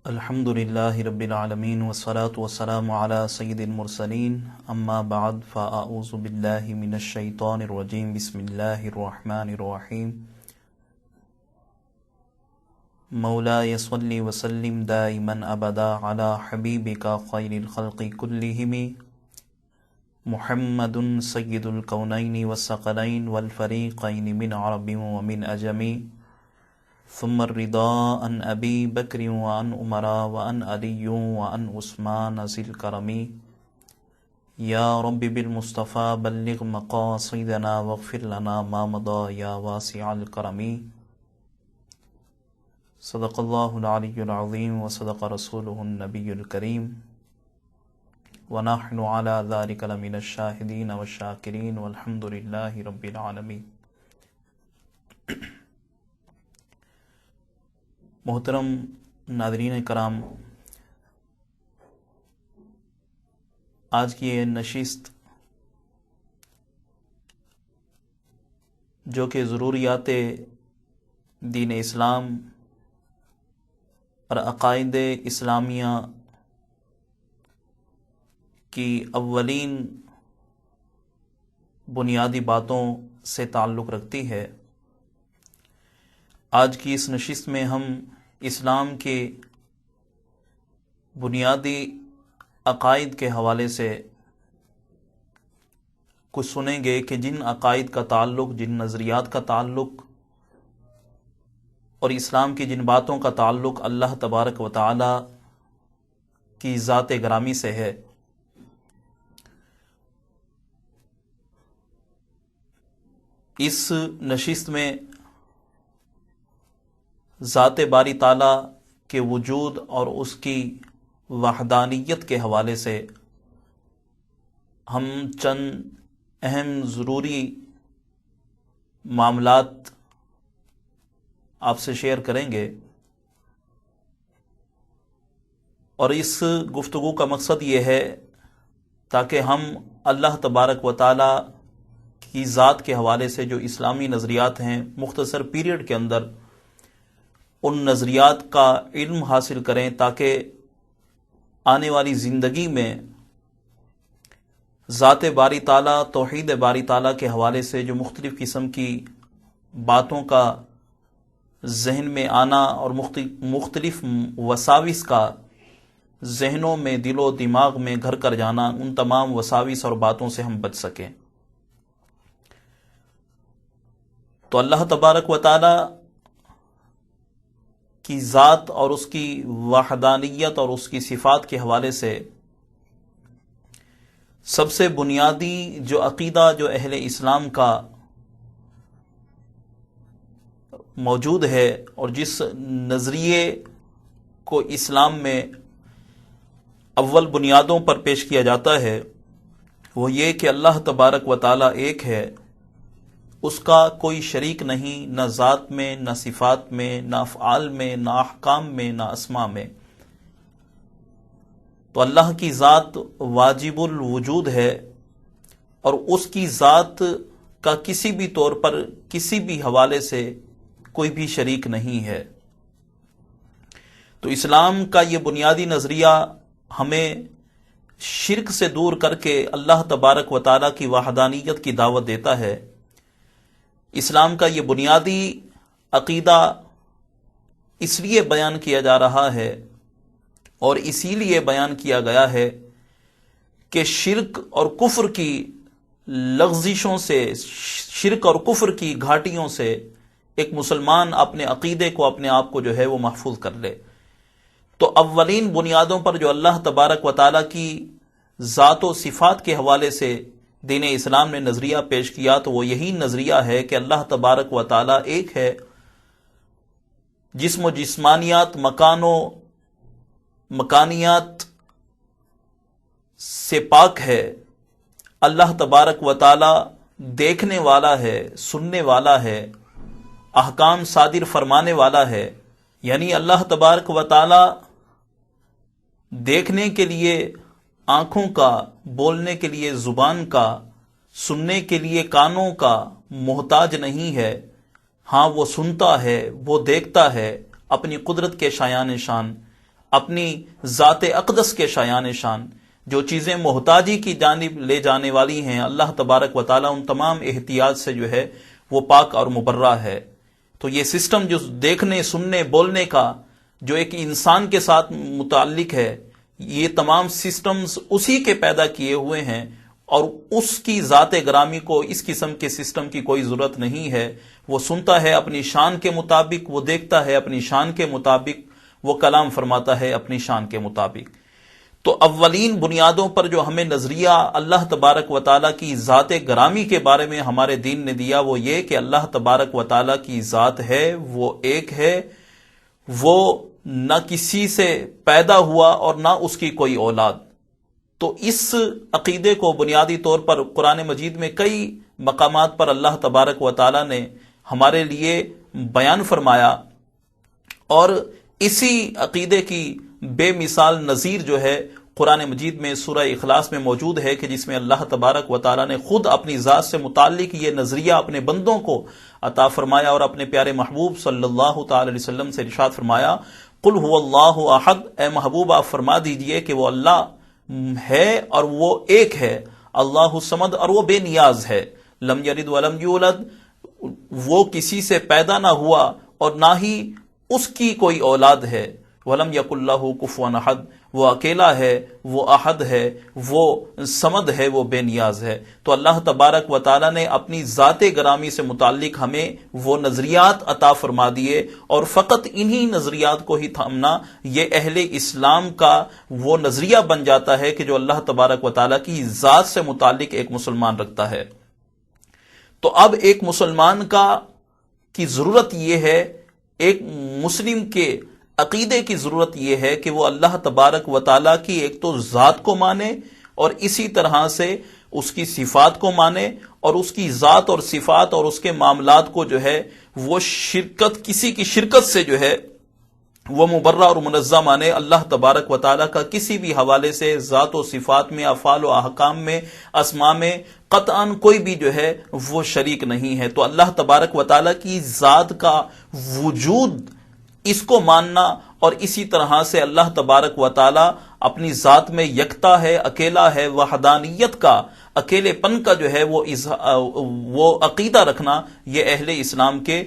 الحمد لله رب العالمين والصلاة والسلام على سيد المرسلين أما بعد فأعوذ بالله من الشيطان الرجيم بسم الله الرحمن الرحيم مولاي صل وسلم دائما أبدا على حبيبك خير الخلق كلهم محمد سيد الكونين والثقلين والفريقين من عرب ومن أجم ثم الرضا عن أبي بكر وعن عمر وعن علي وعن عثمان ذي الكرم يا رب بالمصطفى بلغ مقاصدنا واغفر لنا ما مضى يا واسع الكرم صدق الله العلي العظيم وصدق رسوله النبي الكريم ونحن على ذلك لمن الشاهدين والشاكرين والحمد لله رب العالمين۔ محترم ناظرین کرام، آج کی یہ نشست جو کہ ضروریات دین اسلام اور عقائد اسلامیہ کی اولین بنیادی باتوں سے تعلق رکھتی ہے۔ آج کی اس نشست میں ہم اسلام کے بنیادی عقائد کے حوالے سے کچھ سنیں گے کہ جن عقائد کا تعلق، جن نظریات کا تعلق اور اسلام کی جن باتوں کا تعلق اللہ تبارک و تعالی کی ذات گرامی سے ہے۔ اس نشست میں ذات باری تعالیٰ کے وجود اور اس کی وحدانیت کے حوالے سے ہم چند اہم ضروری معاملات آپ سے شیئر کریں گے، اور اس گفتگو کا مقصد یہ ہے تاکہ ہم اللہ تبارک و تعالیٰ کی ذات کے حوالے سے جو اسلامی نظریات ہیں مختصر پیریڈ کے اندر ان نظریات کا علم حاصل کریں، تاکہ آنے والی زندگی میں ذات باری تعالیٰ، توحید باری تعالیٰ کے حوالے سے جو مختلف قسم کی باتوں کا ذہن میں آنا اور مختلف وساوس کا ذہنوں میں، دل و دماغ میں گھر کر جانا، ان تمام وساوس اور باتوں سے ہم بچ سکیں۔ تو اللہ تبارک و تعالیٰ کی ذات اور اس کی وحدانیت اور اس کی صفات کے حوالے سے سب سے بنیادی جو عقیدہ جو اہل اسلام کا موجود ہے اور جس نظریے کو اسلام میں اول بنیادوں پر پیش کیا جاتا ہے، وہ یہ کہ اللہ تبارک و تعالیٰ ایک ہے، اس کا کوئی شریک نہیں، نہ ذات میں، نہ صفات میں، نہ افعال میں، نہ احکام میں، نہ اسماء میں۔ تو اللہ کی ذات واجب الوجود ہے، اور اس کی ذات کا کسی بھی طور پر، کسی بھی حوالے سے کوئی بھی شریک نہیں ہے۔ تو اسلام کا یہ بنیادی نظریہ ہمیں شرک سے دور کر کے اللہ تبارک و تعالیٰ کی وحدانیت کی دعوت دیتا ہے۔ اسلام کا یہ بنیادی عقیدہ اس لیے بیان کیا جا رہا ہے اور اسی لیے بیان کیا گیا ہے کہ شرک اور کفر کی لغزشوں سے، شرک اور کفر کی گھاٹیوں سے ایک مسلمان اپنے عقیدے کو، اپنے آپ کو جو ہے وہ محفوظ کر لے۔ تو اولین بنیادوں پر جو اللہ تبارک و تعالیٰ کی ذات و صفات کے حوالے سے دین اسلام نے نظریہ پیش کیا، تو وہ یہی نظریہ ہے کہ اللہ تبارک و تعالیٰ ایک ہے، جسم و جسمانیات، مکان و مکانیات سے پاک ہے۔ اللہ تبارک و تعالیٰ دیکھنے والا ہے، سننے والا ہے، احکام صادر فرمانے والا ہے۔ یعنی اللہ تبارک و تعالیٰ دیکھنے کے لیے آنکھوں کا، بولنے کے لیے زبان کا، سننے کے لیے کانوں کا محتاج نہیں ہے۔ ہاں وہ سنتا ہے، وہ دیکھتا ہے، اپنی قدرت کے شایان شان اپنی ذات اقدس کے شایان شان، جو چیزیں محتاجی کی جانب لے جانے والی ہیں، اللہ تبارک و تعالیٰ ان تمام احتیاج سے جو ہے وہ پاک اور مبرہ ہے۔ تو یہ سسٹم جو دیکھنے، سننے، بولنے کا جو ایک انسان کے ساتھ متعلق ہے، یہ تمام سسٹمز اسی کے پیدا کیے ہوئے ہیں، اور اس کی ذات گرامی کو اس قسم کے سسٹم کی کوئی ضرورت نہیں ہے۔ وہ سنتا ہے اپنی شان کے مطابق، وہ دیکھتا ہے اپنی شان کے مطابق، وہ کلام فرماتا ہے اپنی شان کے مطابق۔ تو اولین بنیادوں پر جو ہمیں نظریہ اللہ تبارک و تعالیٰ کی ذات گرامی کے بارے میں ہمارے دین نے دیا، وہ یہ کہ اللہ تبارک و تعالیٰ کی ذات ہے، وہ ایک ہے، وہ نہ کسی سے پیدا ہوا اور نہ اس کی کوئی اولاد۔ تو اس عقیدے کو بنیادی طور پر قرآن مجید میں کئی مقامات پر اللہ تبارک و تعالیٰ نے ہمارے لیے بیان فرمایا، اور اسی عقیدے کی بے مثال نظیر جو ہے قرآن مجید میں سورہ اخلاص میں موجود ہے، کہ جس میں اللہ تبارک و تعالیٰ نے خود اپنی ذات سے متعلق یہ نظریہ اپنے بندوں کو عطا فرمایا، اور اپنے پیارے محبوب صلی اللہ تعالی علیہ وسلم سے ارشاد فرمایا، قل هو اللہ احد، اے محبوب آپ فرما دیجئے کہ وہ اللہ ہے اور وہ ایک ہے، اللہ الصمد، اور وہ بے نیاز ہے، لم یلد ولم یولد، وہ کسی سے پیدا نہ ہوا اور نہ ہی اس کی کوئی اولاد ہے، ولم یکن لہ کفوا احد، وہ اکیلا ہے، وہ احد ہے، وہ صمد ہے، وہ بے نیاز ہے۔ تو اللہ تبارک و تعالیٰ نے اپنی ذات گرامی سے متعلق ہمیں وہ نظریات عطا فرما دیے، اور فقط انہی نظریات کو ہی تھامنا یہ اہل اسلام کا وہ نظریہ بن جاتا ہے کہ جو اللہ تبارک و تعالیٰ کی ذات سے متعلق ایک مسلمان رکھتا ہے۔ تو اب ایک مسلمان کی ضرورت یہ ہے، ایک مسلم کے عقیدے کی ضرورت یہ ہے کہ وہ اللہ تبارک و تعالیٰ کی ایک تو ذات کو مانے، اور اسی طرح سے اس کی صفات کو مانے، اور اس کی ذات اور صفات اور اس کے معاملات کو جو ہے وہ کسی کی شرکت سے جو ہے وہ مبرہ اور منزہ مانے۔ اللہ تبارک و تعالیٰ کا کسی بھی حوالے سے ذات و صفات میں، افعال و احکام میں، اسماء میں قطعاً کوئی بھی جو ہے وہ شریک نہیں ہے۔ تو اللہ تبارک و تعالیٰ کی ذات کا وجود، اس کو ماننا، اور اسی طرح سے اللہ تبارک و تعالیٰ اپنی ذات میں یکتا ہے، اکیلا ہے، وحدانیت کا، اکیلے پن کا جو ہے وہ عقیدہ رکھنا، یہ اہل اسلام کے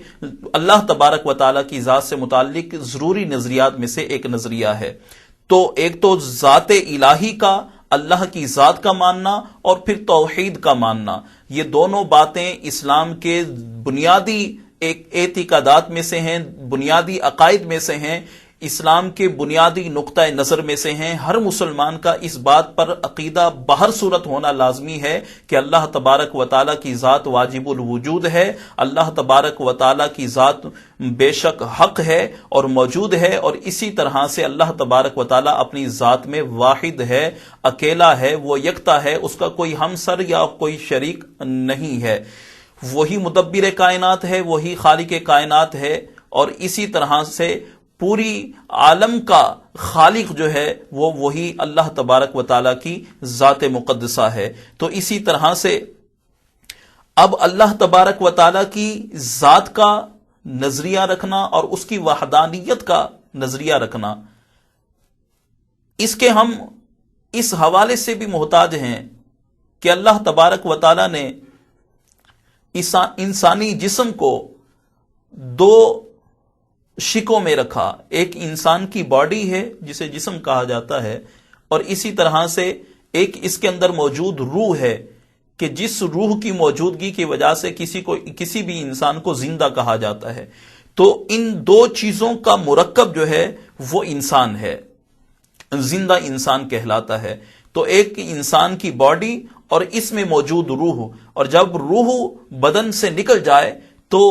اللہ تبارک و تعالیٰ کی ذات سے متعلق ضروری نظریات میں سے ایک نظریہ ہے۔ تو ایک تو ذات الہی کا، اللہ کی ذات کا ماننا، اور پھر توحید کا ماننا، یہ دونوں باتیں اسلام کے بنیادی ایک اعتقادات میں سے ہیں، بنیادی عقائد میں سے ہیں، اسلام کے بنیادی نقطہ نظر میں سے ہیں۔ ہر مسلمان کا اس بات پر عقیدہ بہر صورت ہونا لازمی ہے کہ اللہ تبارک و تعالیٰ کی ذات واجب الوجود ہے، اللہ تبارک و تعالیٰ کی ذات بے شک حق ہے اور موجود ہے، اور اسی طرح سے اللہ تبارک و تعالیٰ اپنی ذات میں واحد ہے، اکیلا ہے، وہ یکتا ہے، اس کا کوئی ہمسر یا کوئی شریک نہیں ہے، وہی مدبر کائنات ہے، وہی خالق کائنات ہے، اور اسی طرح سے پوری عالم کا خالق جو ہے وہ وہی اللہ تبارک و تعالیٰ کی ذات مقدسہ ہے۔ تو اسی طرح سے اب اللہ تبارک و تعالیٰ کی ذات کا نظریہ رکھنا اور اس کی وحدانیت کا نظریہ رکھنا، اس کے ہم اس حوالے سے بھی محتاج ہیں کہ اللہ تبارک و تعالیٰ نے انسانی جسم کو دو شکوں میں رکھا، ایک انسان کی باڈی ہے جسے جسم کہا جاتا ہے، اور اسی طرح سے ایک اس کے اندر موجود روح ہے، کہ جس روح کی موجودگی کی وجہ سے کسی بھی انسان کو زندہ کہا جاتا ہے۔ تو ان دو چیزوں کا مرکب جو ہے وہ انسان ہے، زندہ انسان کہلاتا ہے۔ تو ایک انسان کی باڈی اور اس میں موجود روح، اور جب روح بدن سے نکل جائے تو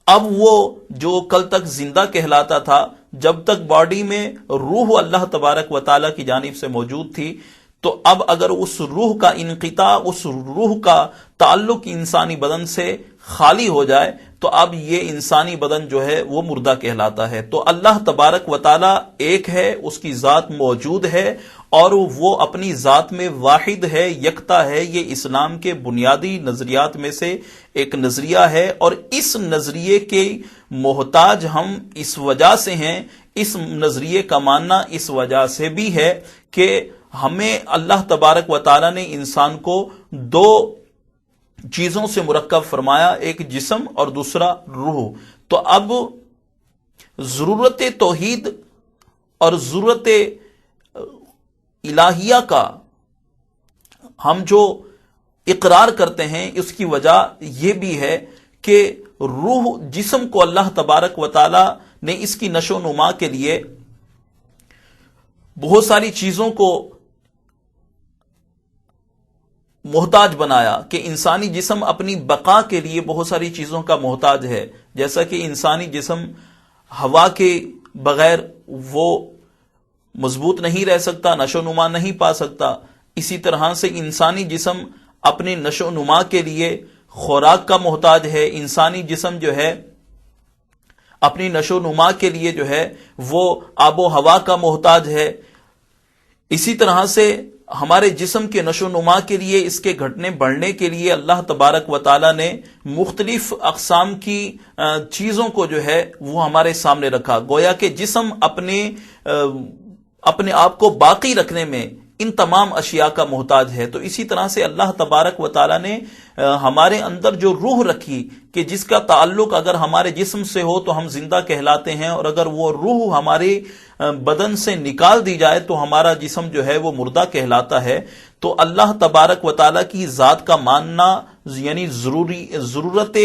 اب وہ جو کل تک زندہ کہلاتا تھا، جب تک باڈی میں روح اللہ تبارک و تعالیٰ کی جانب سے موجود تھی، تو اب اگر اس روح کا انقطاع، اس روح کا تعلق انسانی بدن سے خالی ہو جائے تو اب یہ انسانی بدن جو ہے وہ مردہ کہلاتا ہے۔ تو اللہ تبارک و تعالیٰ ایک ہے، اس کی ذات موجود ہے، اور وہ اپنی ذات میں واحد ہے، یکتا ہے۔ یہ اسلام کے بنیادی نظریات میں سے ایک نظریہ ہے، اور اس نظریے کے محتاج ہم اس وجہ سے ہیں، اس نظریے کا ماننا اس وجہ سے بھی ہے کہ ہمیں اللہ تبارک و تعالی نے انسان کو دو چیزوں سے مرکب فرمایا، ایک جسم اور دوسرا روح۔ تو اب ضرورت توحید اور ضرورت الہیہ کا ہم جو اقرار کرتے ہیں، اس کی وجہ یہ بھی ہے کہ روح جسم کو اللہ تبارک و تعالی نے اس کی نشو و نما کے لیے بہت ساری چیزوں کو محتاج بنایا، کہ انسانی جسم اپنی بقا کے لیے بہت ساری چیزوں کا محتاج ہے، جیسا کہ انسانی جسم ہوا کے بغیر وہ مضبوط نہیں رہ سکتا، نشو و نما نہیں پا سکتا، اسی طرح سے انسانی جسم اپنے نشو و نما کے لیے خوراک کا محتاج ہے، انسانی جسم جو ہے اپنی نشو و نما کے لیے جو ہے وہ آب و ہوا کا محتاج ہے۔ اسی طرح سے ہمارے جسم کے نشو و نما کے لیے، اس کے گھٹنے بڑھنے کے لیے اللہ تبارک و تعالی نے مختلف اقسام کی چیزوں کو جو ہے وہ ہمارے سامنے رکھا، گویا کہ جسم اپنے آپ کو باقی رکھنے میں ان تمام اشیاء کا محتاج ہے۔ تو اسی طرح سے اللہ تبارک و تعالی نے ہمارے اندر جو روح رکھی، کہ جس کا تعلق اگر ہمارے جسم سے ہو تو ہم زندہ کہلاتے ہیں، اور اگر وہ روح ہمارے بدن سے نکال دی جائے تو ہمارا جسم جو ہے وہ مردہ کہلاتا ہے۔ تو اللہ تبارک و تعالی کی ذات کا ماننا، یعنی ضرورت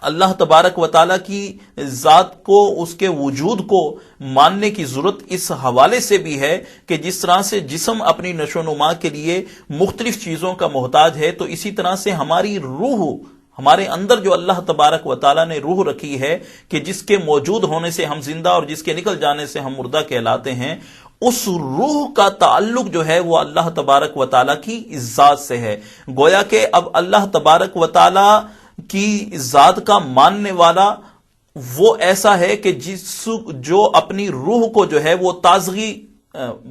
اللہ تبارک و تعالی کی ذات کو، اس کے وجود کو ماننے کی ضرورت اس حوالے سے بھی ہے کہ جس طرح سے جسم اپنی نشو و نما کے لیے مختلف چیزوں کا محتاج ہے، تو اسی طرح سے ہماری روح، ہمارے اندر جو اللہ تبارک و تعالی نے روح رکھی ہے، کہ جس کے موجود ہونے سے ہم زندہ اور جس کے نکل جانے سے ہم مردہ کہلاتے ہیں، اس روح کا تعلق جو ہے وہ اللہ تبارک و تعالی کی ذات سے ہے۔ گویا کہ اب اللہ تبارک و تعالی کی ذات کا ماننے والا وہ ایسا ہے کہ جو اپنی روح کو جو ہے وہ تازگی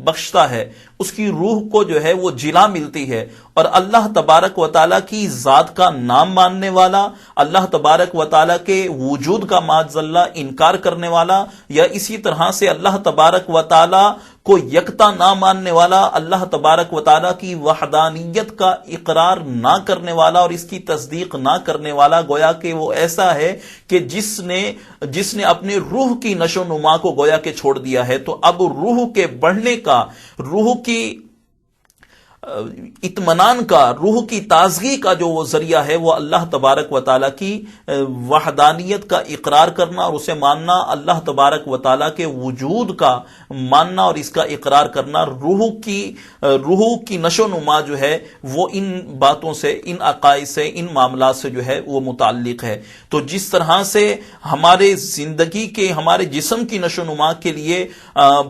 بخشتا ہے، اس کی روح کو جو ہے وہ جلا ملتی ہے، اور اللہ تبارک و تعالیٰ کی ذات کا نام ماننے والا، اللہ تبارک و تعالیٰ کے وجود کا معاذ اللہ انکار کرنے والا، یا اسی طرح سے اللہ تبارک و تعالیٰ کو یکتا نہ ماننے والا، اللہ تبارک و تعالیٰ کی وحدانیت کا اقرار نہ کرنے والا اور اس کی تصدیق نہ کرنے والا، گویا کہ وہ ایسا ہے کہ جس نے اپنے روح کی نشو و نما کو گویا کہ چھوڑ دیا ہے۔ تو اب روح کے بڑھنے کا، روح کی اطمینان کا، روح کی تازگی کا جو وہ ذریعہ ہے وہ اللہ تبارک و تعالیٰ کی وحدانیت کا اقرار کرنا اور اسے ماننا، اللہ تبارک و تعالیٰ کے وجود کا ماننا اور اس کا اقرار کرنا۔ روح کی نشو و نما جو ہے وہ ان باتوں سے، ان عقائد سے، ان معاملات سے جو ہے وہ متعلق ہے۔ تو جس طرح سے ہمارے زندگی کے، ہمارے جسم کی نشو و نما کے لیے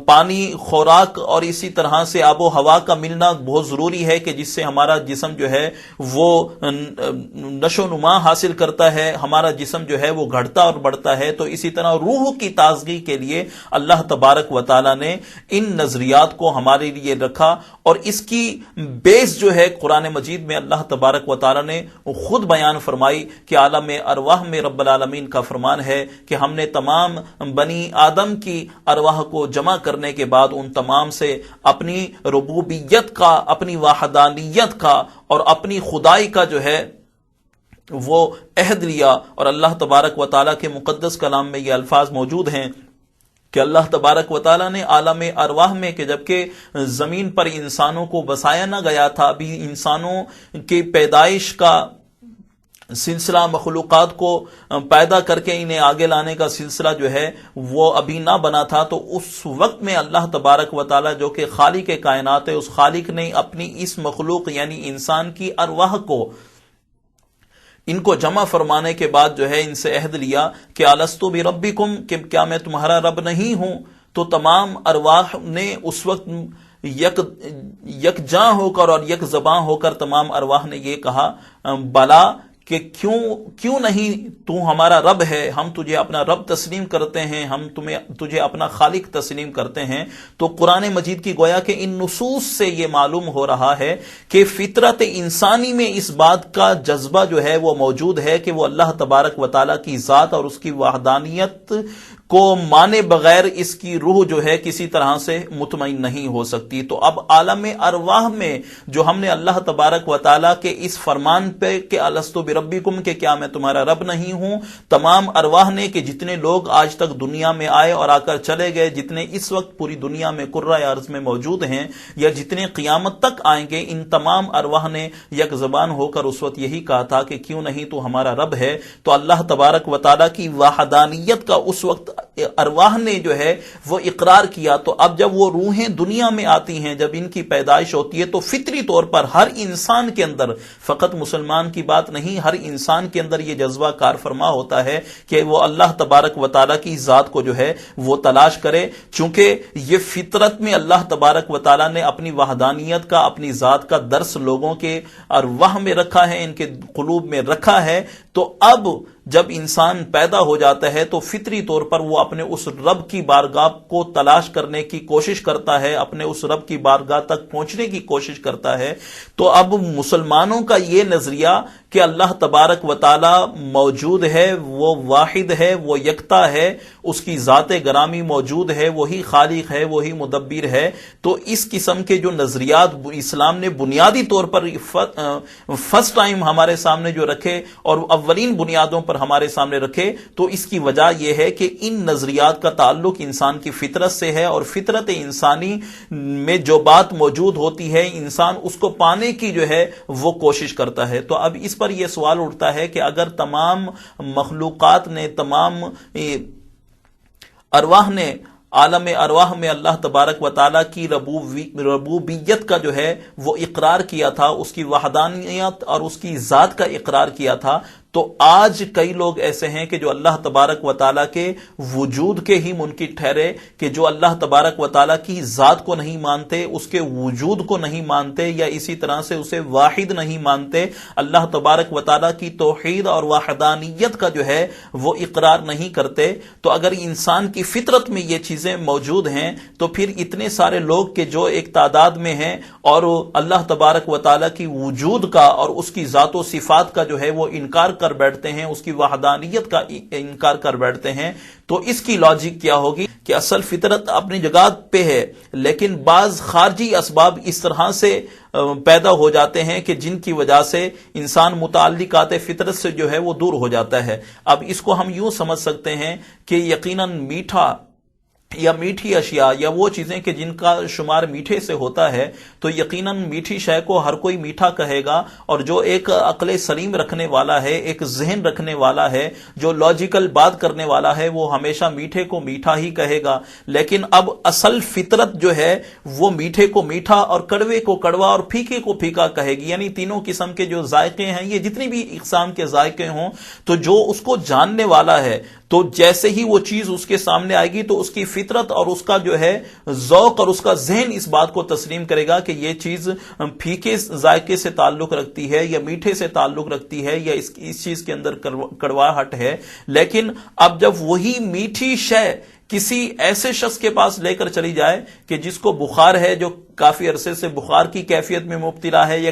پانی، خوراک اور اسی طرح سے آب و ہوا کا ملنا بہت ضروری ہے کہ جس سے ہمارا جسم جو ہے وہ نشو و نما حاصل کرتا ہے، ہمارا جسم جو ہے وہ گھٹتا اور بڑھتا ہے، تو اسی طرح روح کی تازگی کے لیے اللہ تبارک و تعالی نے ان نظریات کو ہمارے لیے رکھا، اور اس کی بیس جو ہے قرآن مجید میں اللہ تبارک و تعالی نے خود بیان فرمائی کہ عالم ارواح میں رب العالمین کا فرمان ہے کہ ہم نے تمام بنی آدم کی ارواح کو جمع کرنے کے بعد ان تمام سے اپنی ربوبیت کا، اپنی وحدانیت کا اور اپنی خدائی کا جو ہے وہ عہد لیا، اور اللہ تبارک و تعالیٰ کے مقدس کلام میں یہ الفاظ موجود ہیں کہ اللہ تبارک و تعالیٰ نے عالم ارواح میں، کہ جبکہ زمین پر انسانوں کو بسایا نہ گیا تھا، ابھی انسانوں کی پیدائش کا سلسلہ، مخلوقات کو پیدا کر کے انہیں آگے لانے کا سلسلہ جو ہے وہ ابھی نہ بنا تھا، تو اس وقت میں اللہ تبارک و تعالیٰ جو کہ خالق کائنات ہے، اس خالق نے اپنی اس مخلوق یعنی انسان کی ارواح کو، ان کو جمع فرمانے کے بعد جو ہے ان سے عہد لیا کہ الستو بربکم، کہ کیا میں تمہارا رب نہیں ہوں؟ تو تمام ارواح نے اس وقت یکجاں ہو کر اور یک زباں ہو کر تمام ارواح نے یہ کہا بلا، کہ کیوں نہیں، تو ہمارا رب ہے، ہم تجھے اپنا رب تسلیم کرتے ہیں، ہم تجھے اپنا خالق تسلیم کرتے ہیں۔ تو قرآن مجید کی گویا کہ ان نصوص سے یہ معلوم ہو رہا ہے کہ فطرت انسانی میں اس بات کا جذبہ جو ہے وہ موجود ہے کہ وہ اللہ تبارک و تعالیٰ کی ذات اور اس کی وحدانیت کو مانے بغیر اس کی روح جو ہے کسی طرح سے مطمئن نہیں ہو سکتی۔ تو اب عالم ارواح میں جو ہم نے اللہ تبارک و تعالیٰ کے اس فرمان پہ کہ الستو بربکم کہ کیا میں تمہارا رب نہیں ہوں، تمام ارواح نے کہ جتنے لوگ آج تک دنیا میں آئے اور آ کر چلے گئے، جتنے اس وقت پوری دنیا میں کرۂ ارض میں موجود ہیں یا جتنے قیامت تک آئیں گے، ان تمام ارواح نے یک زبان ہو کر اس وقت یہی کہا تھا کہ کیوں نہیں تو ہمارا رب ہے۔ تو اللہ تبارک و تعالیٰ کی وحدانیت کا اس وقت ارواح نے جو ہے وہ اقرار کیا۔ تو اب جب وہ روحیں دنیا میں آتی ہیں، جب ان کی پیدائش ہوتی ہے، تو فطری طور پر ہر انسان کے اندر، فقط مسلمان کی بات نہیں، ہر انسان کے اندر یہ جذبہ کار فرما ہوتا ہے کہ وہ اللہ تبارک و تعالیٰ کی ذات کو جو ہے وہ تلاش کرے، چونکہ یہ فطرت میں اللہ تبارک و تعالیٰ نے اپنی وحدانیت کا، اپنی ذات کا درس لوگوں کے ارواح میں رکھا ہے، ان کے قلوب میں رکھا ہے۔ تو اب جب انسان پیدا ہو جاتا ہے تو فطری طور پر وہ اپنے اس رب کی بارگاہ کو تلاش کرنے کی کوشش کرتا ہے، اپنے اس رب کی بارگاہ تک پہنچنے کی کوشش کرتا ہے۔ تو اب مسلمانوں کا یہ نظریہ کہ اللہ تبارک و تعالی موجود ہے، وہ واحد ہے، وہ یکتا ہے، اس کی ذات گرامی موجود ہے، وہی خالق ہے، وہی مدبر ہے، تو اس قسم کے جو نظریات اسلام نے بنیادی طور پر فرسٹ ٹائم ہمارے سامنے جو رکھے اور اولین بنیادوں پر ہمارے سامنے رکھے، تو اس کی وجہ یہ ہے کہ ان نظریات کا تعلق انسان کی فطرت سے ہے، اور فطرت انسانی میں جو بات موجود ہوتی ہے انسان اس کو پانے کی جو ہے وہ کوشش کرتا ہے۔ تو اب اس پر یہ سوال اٹھتا ہے کہ اگر تمام مخلوقات نے، تمام ارواح نے عالم ارواح میں اللہ تبارک و تعالیٰ کی ربوبیت کا جو ہے وہ اقرار کیا تھا، اس کی وحدانیت اور اس کی ذات کا اقرار کیا تھا، تو آج کئی لوگ ایسے ہیں کہ جو اللہ تبارک و تعالیٰ کے وجود کے ہی منکر ٹھہرے، کہ جو اللہ تبارک و تعالیٰ کی ذات کو نہیں مانتے، اس کے وجود کو نہیں مانتے، یا اسی طرح سے اسے واحد نہیں مانتے، اللہ تبارک و تعالیٰ کی توحید اور وحدانیت کا جو ہے وہ اقرار نہیں کرتے۔ تو اگر انسان کی فطرت میں یہ چیزیں موجود ہیں تو پھر اتنے سارے لوگ کہ جو ایک تعداد میں ہیں اور اللہ تبارک و تعالیٰ کی وجود کا اور اس کی ذات و صفات کا جو ہے وہ انکار کر بیٹھتے ہیں، اس کی وحدانیت کا انکار کر بیٹھتے ہیں، تو اس کی لاجک کیا ہوگی کہ اصل فطرت اپنی جگہ پہ ہے، لیکن بعض خارجی اسباب اس طرح سے پیدا ہو جاتے ہیں کہ جن کی وجہ سے انسان متعلقات فطرت سے جو ہے وہ دور ہو جاتا ہے۔ اب اس کو ہم یوں سمجھ سکتے ہیں کہ یقیناً میٹھا یا میٹھی اشیاء یا وہ چیزیں کہ جن کا شمار میٹھے سے ہوتا ہے، تو یقیناً میٹھی شے کو ہر کوئی میٹھا کہے گا، اور جو ایک عقل سلیم رکھنے والا ہے، ایک ذہن رکھنے والا ہے، جو لاجیکل بات کرنے والا ہے، وہ ہمیشہ میٹھے کو میٹھا ہی کہے گا۔ لیکن اب اصل فطرت جو ہے وہ میٹھے کو میٹھا اور کڑوے کو کڑوا اور پھیکے کو پھیکا کہے گی، یعنی تینوں قسم کے جو ذائقے ہیں، یہ جتنی بھی اقسام کے ذائقے ہوں، تو جو اس کو جاننے والا ہے، تو جیسے ہی وہ چیز اس کے سامنے آئے گی تو اس کی فطرت اور اس کا جو ہے ذوق اور اس کا ذہن اس بات کو تسلیم کرے گا کہ یہ چیز پھیکے ذائقے سے تعلق رکھتی ہے یا میٹھے سے تعلق رکھتی ہے یا اس چیز کے اندر کڑواہٹ ہے۔ لیکن اب جب وہی میٹھی شے کسی ایسے شخص کے پاس لے کر چلی جائے کہ جس کو بخار ہے، جو کافی عرصے سے بخار کی کیفیت میں مبتلا ہے، یا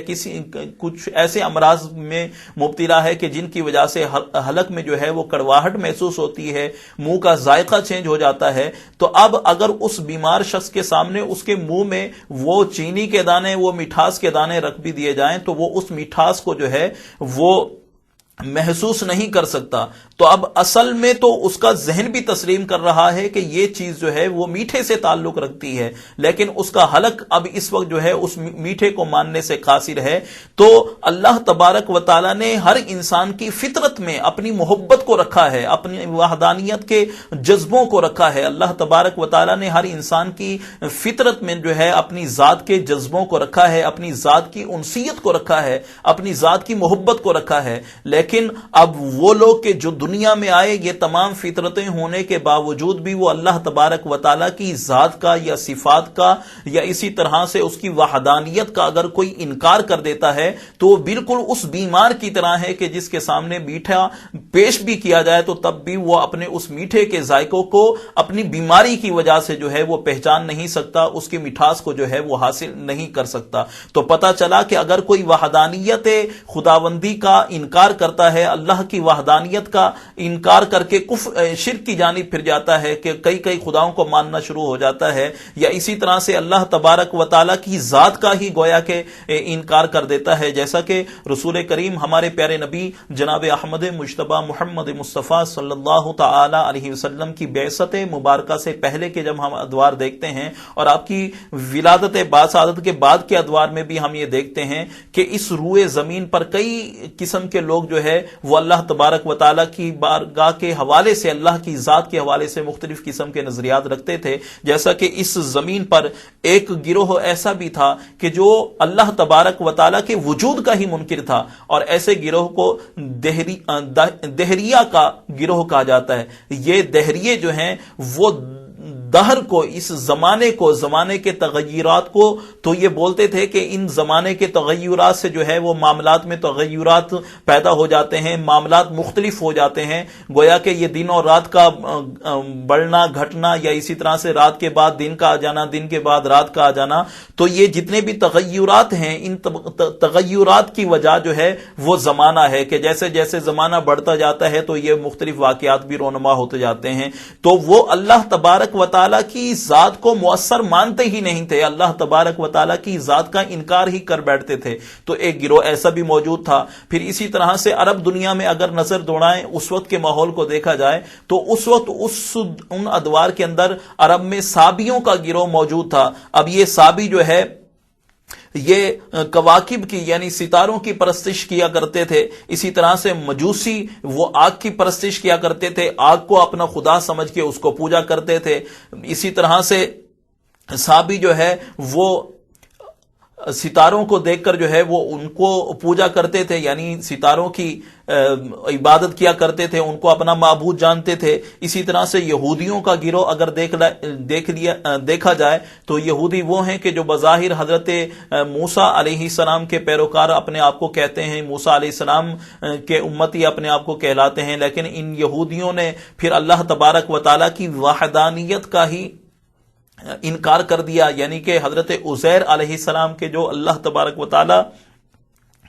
کچھ ایسے امراض میں مبتلا ہے کہ جن کی وجہ سے حلق میں جو ہے وہ کڑواہٹ محسوس ہوتی ہے، منہ کا ذائقہ چینج ہو جاتا ہے، تو اب اگر اس بیمار شخص کے سامنے اس کے منہ میں وہ چینی کے دانے، وہ مٹھاس کے دانے رکھ بھی دیے جائیں تو وہ اس مٹھاس کو جو ہے وہ محسوس نہیں کر سکتا۔ تو اب اصل میں تو اس کا ذہن بھی تسلیم کر رہا ہے کہ یہ چیز جو ہے وہ میٹھے سے تعلق رکھتی ہے، لیکن اس کا حلق اب اس وقت جو ہے اس میٹھے کو ماننے سے قاصر ہے۔ تو اللہ تبارک و تعالیٰ نے ہر انسان کی فطرت میں اپنی محبت کو رکھا ہے، اپنی وحدانیت کے جذبوں کو رکھا ہے۔ اللہ تبارک و تعالیٰ نے ہر انسان کی فطرت میں جو ہے اپنی ذات کے جذبوں کو رکھا ہے، اپنی ذات کی انسیت کو رکھا ہے، اپنی ذات کی محبت کو رکھا ہے۔ لیکن اب وہ لوگ کہ جو دنیا میں آئے، یہ تمام فطرتیں ہونے کے باوجود بھی وہ اللہ تبارک و تعالیٰ کی ذات کا یا صفات کا یا اسی طرح سے اس کی وحدانیت کا اگر کوئی انکار کر دیتا ہے تو وہ بالکل اس بیمار کی طرح ہے کہ جس کے سامنے میٹھا پیش بھی کیا جائے تو تب بھی وہ اپنے اس میٹھے کے ذائقوں کو اپنی بیماری کی وجہ سے جو ہے وہ پہچان نہیں سکتا، اس کی مٹھاس کو جو ہے وہ حاصل نہیں کر سکتا۔ تو پتہ چلا کہ اگر کوئی وحدانیت خداوندی کا انکار کرتا کرتا ہے اللہ کی وحدانیت کا انکار کر کے شرک کی جانب پھر جاتا ہے کہ کئی خداؤں کو ماننا شروع ہو جاتا ہے، یا اسی طرح سے اللہ تبارک و تعالیٰ کی ذات کا ہی گویا کہ انکار کر دیتا ہے، جیسا کہ رسول کریم ہمارے پیارے نبی جناب احمد مجتبی محمد مصطفیٰ صلی اللہ تعالی علیہ وسلم کی بعثت مبارکہ سے پہلے کے جب ہم ادوار دیکھتے ہیں اور آپ کی ولادت باسعادت کے بعد کے ادوار میں بھی ہم یہ دیکھتے ہیں کہ اس روئے زمین پر کئی قسم کے لوگ جو ہے وہ اللہ تبارک و تعالیٰ کی بارگاہ کے حوالے سے، اللہ کی ذات کے حوالے سے مختلف قسم کے نظریات رکھتے تھے، جیسا کہ اس زمین پر ایک گروہ ایسا بھی تھا کہ جو اللہ تبارک و تعالیٰ کے وجود کا ہی منکر تھا، اور ایسے گروہ کو دہریہ کا گروہ کہا جاتا ہے۔ یہ دہریے جو ہیں وہ دہر کو، اس زمانے کے تغیرات کو تو یہ بولتے تھے کہ ان زمانے کے تغیرات سے جو ہے وہ معاملات میں تغیرات پیدا ہو جاتے ہیں، معاملات مختلف ہو جاتے ہیں، گویا کہ یہ دن اور رات کا بڑھنا گھٹنا، یا اسی طرح سے رات کے بعد دن کا آ جانا، دن کے بعد رات کا آ جانا، تو یہ جتنے بھی تغیرات ہیں ان تغیرات کی وجہ جو ہے وہ زمانہ ہے، کہ جیسے جیسے زمانہ بڑھتا جاتا ہے تو یہ مختلف واقعات بھی رونما ہوتے جاتے ہیں۔ تو وہ اللہ تبارک و تعالیٰ کی ذات کو مؤثر مانتے ہی نہیں تھے، اللہ تبارک و تعالیٰ کی ذات کا انکار ہی کر بیٹھتے تھے، تو ایک گروہ ایسا بھی موجود تھا۔ پھر اسی طرح سے عرب دنیا میں اگر نظر دوڑائیں، اس وقت کے ماحول کو دیکھا جائے تو اس وقت ان ادوار کے اندر عرب میں صابیوں کا گروہ موجود تھا۔ اب یہ صابی جو ہے یہ کواکب کی یعنی ستاروں کی پرستش کیا کرتے تھے، اسی طرح سے مجوسی وہ آگ کی پرستش کیا کرتے تھے، آگ کو اپنا خدا سمجھ کے اس کو پوجا کرتے تھے۔ اسی طرح سے صابی جو ہے وہ ستاروں کو دیکھ کر جو ہے وہ ان کو پوجا کرتے تھے، یعنی ستاروں کی عبادت کیا کرتے تھے، ان کو اپنا معبود جانتے تھے۔ اسی طرح سے یہودیوں کا گروہ اگر دیکھا جائے تو یہودی وہ ہیں کہ جو بظاہر حضرت موسیٰ علیہ السلام کے پیروکار اپنے آپ کو کہتے ہیں، موسیٰ علیہ السلام کے امتی اپنے آپ کو کہلاتے ہیں، لیکن ان یہودیوں نے پھر اللہ تبارک و تعالیٰ کی وحدانیت کا ہی انکار کر دیا، یعنی کہ حضرت عزیر علیہ السلام کے جو اللہ تبارک و تعالی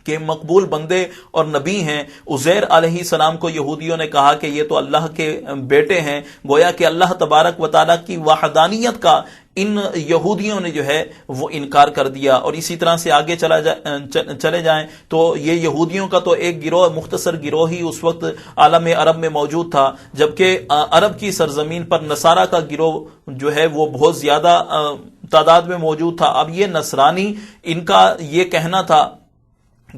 کے مقبول بندے اور نبی ہیں، عزیر علیہ السلام کو یہودیوں نے کہا کہ یہ تو اللہ کے بیٹے ہیں، گویا کہ اللہ تبارک و تعالی کی وحدانیت کا ان یہودیوں نے جو ہے وہ انکار کر دیا۔ اور اسی طرح سے آگے چلے جائیں تو یہ یہودیوں کا تو ایک گروہ مختصر گروہ ہی اس وقت عالم عرب میں موجود تھا، جبکہ عرب کی سرزمین پر نصارہ کا گروہ جو ہے وہ بہت زیادہ تعداد میں موجود تھا۔ اب یہ نصرانی، ان کا یہ کہنا تھا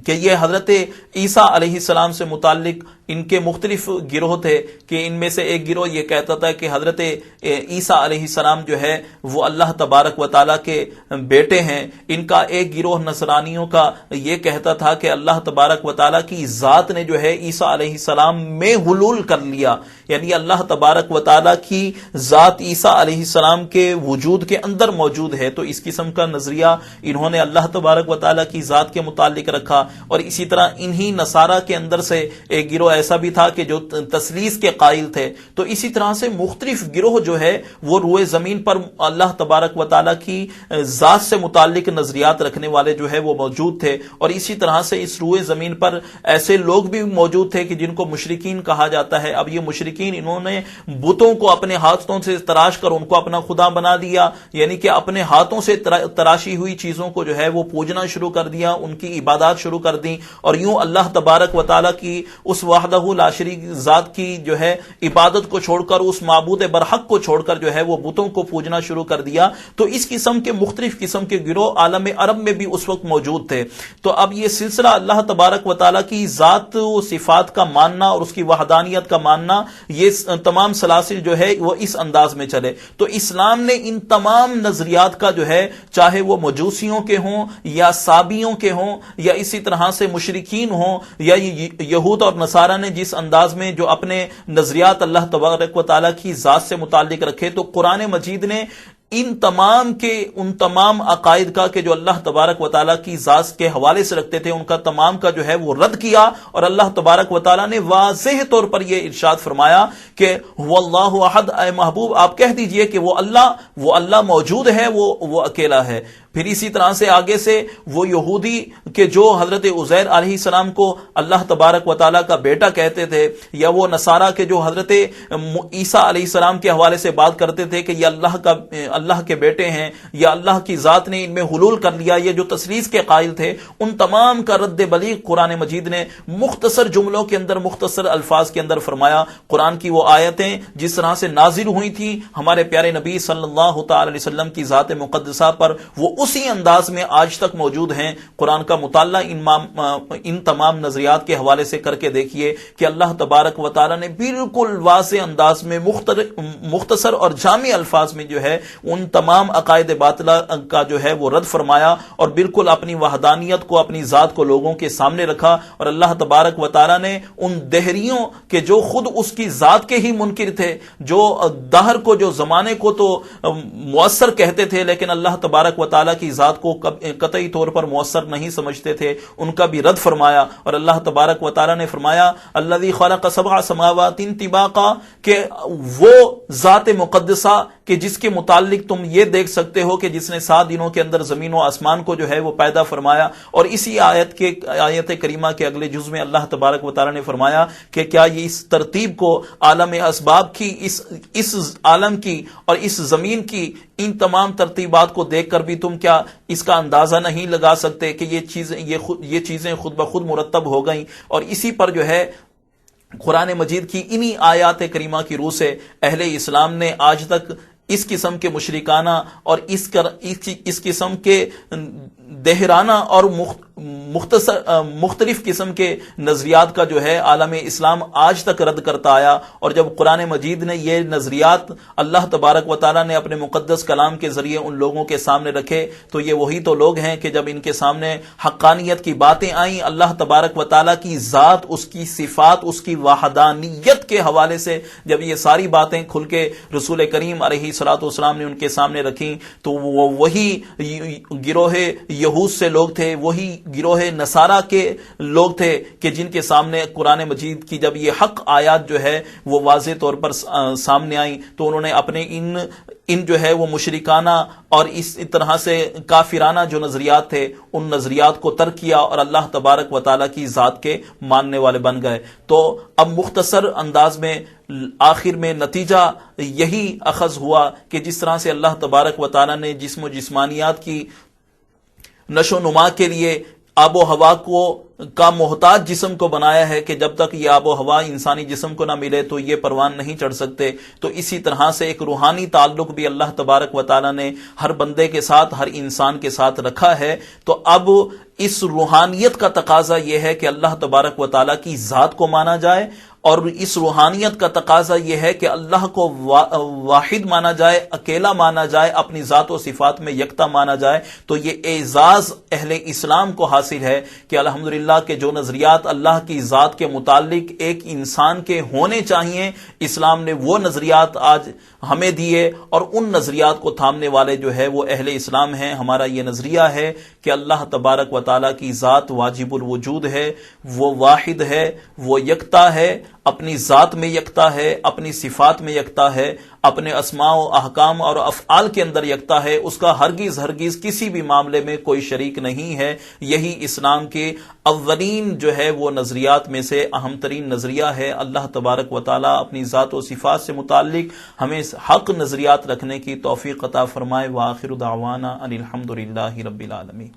کہ یہ حضرت عیسیٰ علیہ السلام سے متعلق ان کے مختلف گروہ تھے، کہ ان میں سے ایک گروہ یہ کہتا تھا کہ حضرت عیسیٰ علیہ السلام جو ہے وہ اللہ تبارک و تعالیٰ کے بیٹے ہیں۔ ان کا ایک گروہ نصرانیوں کا یہ کہتا تھا کہ اللہ تبارک و تعالیٰ کی ذات نے جو ہے عیسیٰ علیہ السلام میں حلول کر لیا، یعنی اللہ تبارک و تعالیٰ کی ذات عیسیٰ علیہ السلام کے وجود کے اندر موجود ہے۔ تو اس قسم کا نظریہ انہوں نے اللہ تبارک و تعالیٰ کی ذات کے متعلق رکھا۔ اور اسی طرح انہی نصارہ کے اندر سے ایک گروہ ایسا بھی تھا کہ جو تثلیث کے قائل تھے۔ تو اسی طرح سے مختلف گروہ جو ہے وہ روئے زمین پر اللہ تبارک و تعالیٰ کی ذات سے متعلق نظریات رکھنے والے جو ہے وہ موجود تھے۔ اور اسی طرح سے اس روئے زمین پر ایسے لوگ بھی موجود تھے کہ جن کو مشرکین کہا جاتا ہے۔ اب یہ مشرکین انہوں نے بتوں کو اپنے ہاتھوں سے تراش کر ان کو اپنا خدا بنا دیا، یعنی کہ اپنے ہاتھوں سے تراشی ہوئی چیزوں کو جو ہے وہ پوجنا شروع کر دیا، ان کی عبادات شروع کر دی، اور یوں اللہ تبارک و تعالیٰ کی اس وحدہ لا شریک ذات کی جو ہے عبادت کو چھوڑ کر، اس معبود برحق کو چھوڑ کر جو ہے وہ بتوں کو پوجنا شروع کر دیا۔ تو اس قسم کے مختلف قسم کے گروہ عالم عرب میں بھی اس وقت موجود تھے۔ تو اب یہ سلسلہ اللہ تبارک و تعالیٰ کی ذات و صفات کا ماننا اور اس کی وحدانیت کا ماننا، یہ تمام سلاسل جو ہے وہ اس انداز میں چلے۔ تو اسلام نے ان تمام نظریات کا جو ہے، چاہے وہ مجوسیوں کے ہوں یا صابیوں کے ہوں یا اسی طرح سے مشرکین ہوں یا یہود اور نصارہ نے جس انداز میں جو اپنے نظریات اللہ تبارک و تعالیٰ کی ذات سے متعلق رکھے، تو قرآن مجید نے ان تمام عقائد کا کہ جو اللہ تبارک و تعالیٰ کی ذات کے حوالے سے رکھتے تھے، ان کا تمام کا جو ہے وہ رد کیا۔ اور اللہ تبارک و تعالیٰ نے واضح طور پر یہ ارشاد فرمایا کہ هو اللہ احد، اے محبوب آپ کہہ دیجئے کہ وہ اللہ موجود ہے، وہ اکیلا ہے۔ پھر اسی طرح سے آگے سے وہ یہودی کہ جو حضرت عزیر علیہ السلام کو اللہ تبارک و تعالیٰ کا بیٹا کہتے تھے، یا وہ نصارہ کے جو حضرت عیسیٰ علیہ السلام کے حوالے سے بات کرتے تھے کہ یہ اللہ کے بیٹے ہیں یا اللہ کی ذات نے ان میں حلول کر لیا، یہ جو تثلیث کے قائل تھے، ان تمام کا رد بلیغ قرآن مجید نے مختصر جملوں کے اندر، مختصر الفاظ کے اندر فرمایا۔ قرآن کی وہ آیتیں جس طرح سے نازل ہوئی تھیں ہمارے پیارے نبی صلی اللہ تعالی علیہ وسلم کی ذات مقدسہ پر، وہ اسی انداز میں آج تک موجود ہیں۔ قرآن کا مطالعہ ان تمام نظریات کے حوالے سے کر کے دیکھیے کہ اللہ تبارک و تعالی نے بالکل واضح انداز میں مختصر اور جامع الفاظ میں جو ہے ان تمام عقائد باطلہ کا جو ہے وہ رد فرمایا، اور بالکل اپنی وحدانیت کو، اپنی ذات کو لوگوں کے سامنے رکھا۔ اور اللہ تبارک و تعالی نے ان دہریوں کہ جو خود اس کی ذات کے ہی منکر تھے، جو دہر کو، جو زمانے کو تو مؤثر کہتے تھے لیکن اللہ تبارک و تعالی کی ذات کو قطعی طور پر مؤثر نہیں سمجھتے تھے، ان کا بھی رد فرمایا۔ اور اللہ تبارک و تعالی نے فرمایا الذی خلق سبع سماوات طباقا، کہ وہ ذات مقدسہ کہ جس کے متعلق تم یہ دیکھ سکتے ہو کہ جس نے 7 دنوں کے اندر زمین و آسمان کو جو ہے وہ پیدا فرمایا۔ اور اسی آیت کریمہ کے اگلے جز میں اللہ تبارک و تعالی نے فرمایا کہ کیا یہ اس ترتیب کو، عالم اسباب کی، اس عالم کی اور اس زمین کی ان تمام ترتیبات کو دیکھ کر بھی تم کیا اس کا اندازہ نہیں لگا سکتے کہ یہ چیزیں خود بخود مرتب ہو گئیں۔ اور اسی پر جو ہے قرآن مجید کی انہی آیات کریمہ کی روح سے اہل اسلام نے آج تک اس قسم کے مشرکانہ اور اس قسم کے دہرانہ اور مختلف قسم کے نظریات کا جو ہے عالم اسلام آج تک رد کرتا آیا۔ اور جب قرآن مجید نے یہ نظریات اللہ تبارک و تعالیٰ نے اپنے مقدس کلام کے ذریعے ان لوگوں کے سامنے رکھے، تو یہ وہی تو لوگ ہیں کہ جب ان کے سامنے حقانیت کی باتیں آئیں، اللہ تبارک و تعالیٰ کی ذات، اس کی صفات، اس کی وحدانیت کے حوالے سے جب یہ ساری باتیں کھل کے رسول کریم علیہ الصلوۃ والسلام نے ان کے سامنے رکھی، تو وہ وہی گروہ یہود سے لوگ تھے، وہی گروہ نصارہ کے لوگ تھے کہ جن کے سامنے قرآن مجید کی جب یہ حق آیات جو ہے وہ واضح طور پر سامنے آئیں، تو انہوں نے اپنے ان جو ہے وہ مشرکانہ اور اس طرح سے کافرانہ جو نظریات تھے ان نظریات کو ترک کیا اور اللہ تبارک و تعالیٰ کی ذات کے ماننے والے بن گئے۔ تو اب مختصر انداز میں آخر میں نتیجہ یہی اخذ ہوا کہ جس طرح سے اللہ تبارک و تعالیٰ نے جسم و جسمانیات کی نشو و نما کے لیے آب و ہوا کا محتاج جسم کو بنایا ہے کہ جب تک یہ آب و ہوا انسانی جسم کو نہ ملے تو یہ پروان نہیں چڑھ سکتے، تو اسی طرح سے ایک روحانی تعلق بھی اللہ تبارک و تعالیٰ نے ہر بندے کے ساتھ، ہر انسان کے ساتھ رکھا ہے۔ تو اب اس روحانیت کا تقاضا یہ ہے کہ اللہ تبارک و تعالیٰ کی ذات کو مانا جائے، اور اس روحانیت کا تقاضا یہ ہے کہ اللہ کو واحد مانا جائے، اکیلا مانا جائے، اپنی ذات و صفات میں یکتا مانا جائے۔ تو یہ اعزاز اہل اسلام کو حاصل ہے کہ الحمدللہ کہ جو نظریات اللہ کی ذات کے متعلق ایک انسان کے ہونے چاہیے، اسلام نے وہ نظریات آج ہمیں دیے، اور ان نظریات کو تھامنے والے جو ہے وہ اہل اسلام ہیں۔ ہمارا یہ نظریہ ہے کہ اللہ تبارک و تعالیٰ کی ذات واجب الوجود ہے، وہ واحد ہے، وہ یکتا ہے، اپنی ذات میں یکتا ہے، اپنی صفات میں یکتا ہے، اپنے اسماء و احکام اور افعال کے اندر یکتا ہے، اس کا ہرگز کسی بھی معاملے میں کوئی شریک نہیں ہے۔ یہی اسلام کے اولین جو ہے وہ نظریات میں سے اہم ترین نظریہ ہے۔ اللہ تبارک و تعالی اپنی ذات و صفات سے متعلق ہمیں حق نظریات رکھنے کی توفیق عطا فرمائے۔ وآخر دعوانا ان الحمد للہ رب العالمین۔